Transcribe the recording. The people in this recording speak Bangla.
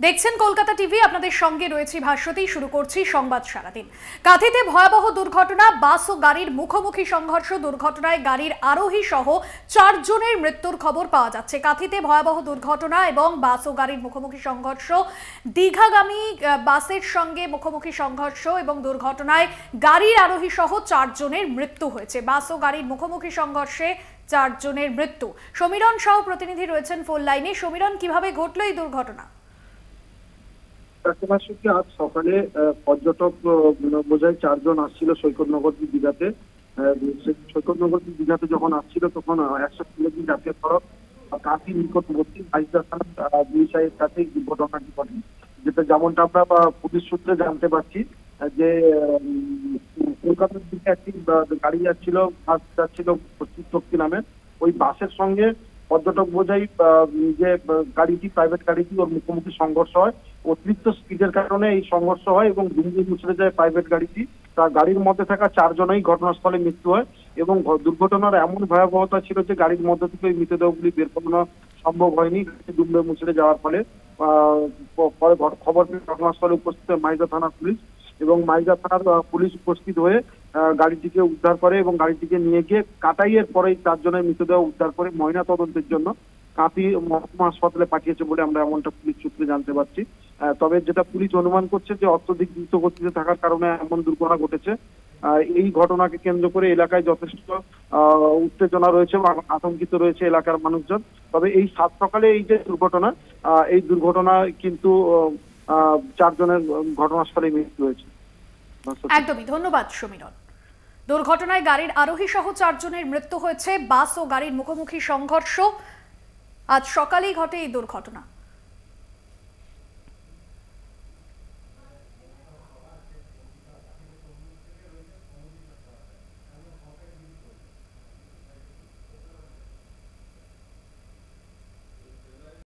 দেখছেন কলকাতা টিভি, আপনাদের সঙ্গে রয়েছে ভাস্বতী। শুরু করছি সংবাদ সারাদিন। কাঁথিতে ভয়াবহ দুর্ঘটনা, বাস ও গাড়ির মুখোমুখি সংঘর্ষ। দুর্ঘটনায় গাড়ির আরোহী সহ 4 জনের মৃত্যুর খবর পাওয়া যাচ্ছে। কাঁথিতে ভয়াবহ দুর্ঘটনা এবং বাস ও গাড়ির মুখোমুখি সংঘর্ষ। দীঘাগামী বাসের সঙ্গে মুখোমুখি সংঘর্ষ এবং দুর্ঘটনায় গাড়ির আরোহী সহ 4 জনের মৃত্যু হয়েছে। বাস ও গাড়ির মুখোমুখি সংঘর্ষে 4 জনের মৃত্যু। সমীরণ সহ প্রতিনিধি রয়েছেন ফোন লাইনে। সমীরণ, কিভাবে ঘটলো এই দুর্ঘটনা? আজ সকালে পর্যটক বোঝায় 4 জন আসছিল সৈকতনগর দীঘাতে। সৈকতনগর দীঘাতে যখন আসছিল তখন 100 কিলোমিটার জাতীয় সড়ক কাঁথি নিকটবর্তী মাইজদা থানার দুই সাইডের কাছেই দুর্ঘটনাটি ঘটে। যেটা যেমনটা আমরা পুলিশ সূত্রে জানতে পারছি যে কলকাতার দিকে একটি গাড়ি যাচ্ছিল, বাস যাচ্ছিল পশ্চিম শক্তি নামে। ওই বাসের সঙ্গে পর্যটক বোঝাই যে গাড়িটি, প্রাইভেট গাড়িটি, ওর মুখোমুখি সংঘর্ষ হয়। অতিরিক্ত স্পিডের কারণে এই সংঘর্ষ হয় এবং দুমড়ে মুচড়ে যায় প্রাইভেট গাড়িটি। তার গাড়ির মধ্যে থাকা 4 জনই ঘটনাস্থলে মৃত্যু হয় এবং দুর্ঘটনার এমন ভয়াবহতা ছিল যে গাড়ির মধ্যে থেকে ওই মৃতদেহগুলি বের করানো সম্ভব হয়নি দুমড়ে মুচড়ে যাওয়ার ফলে। পরে খবর পেয়ে ঘটনাস্থলে উপস্থিত হয় মাইজদা থানার পুলিশ এবং মাইজদা থানার পুলিশ উপস্থিত হয়ে গাড়িটিকে উদ্ধার করে এবং গাড়িটিকে নিয়ে গিয়ে কাটাইয়ের পরেই 4 জনের মৃতদেহ উদ্ধার করে ময়না তদন্তের জন্য কাঁথি মহকুমা হাসপাতালে পাঠিয়েছে বলে আমরা এমনটা পুলিশ সূত্রে জানতে পারছি। তবে যেটা পুলিশ অনুমান করছে যে অত্যধিক দ্রুত গতিতে থাকার কারণে এমন দুর্ঘটনা ঘটেছে। এই ঘটনাকে কেন্দ্র করে এলাকায় যথেষ্ট উত্তেজনা রয়েছে এবং আতঙ্কিত রয়েছে এলাকার মানুষজন। তবে এই সাত সকালে এই যে দুর্ঘটনা, এই দুর্ঘটনা কিন্তু 4 জনের ঘটনাস্থলে মৃত্যু হয়েছে। একদমই, ধন্যবাদ সমীরণ। দুর্ঘটনায় গাড়ির আরোহী সহ 4 জনের মৃত্যু হয়েছে। বাস ও গাড়ির মুখোমুখি সংঘর্ষ। আজ সকালেই ঘটে এই দুর্ঘটনা।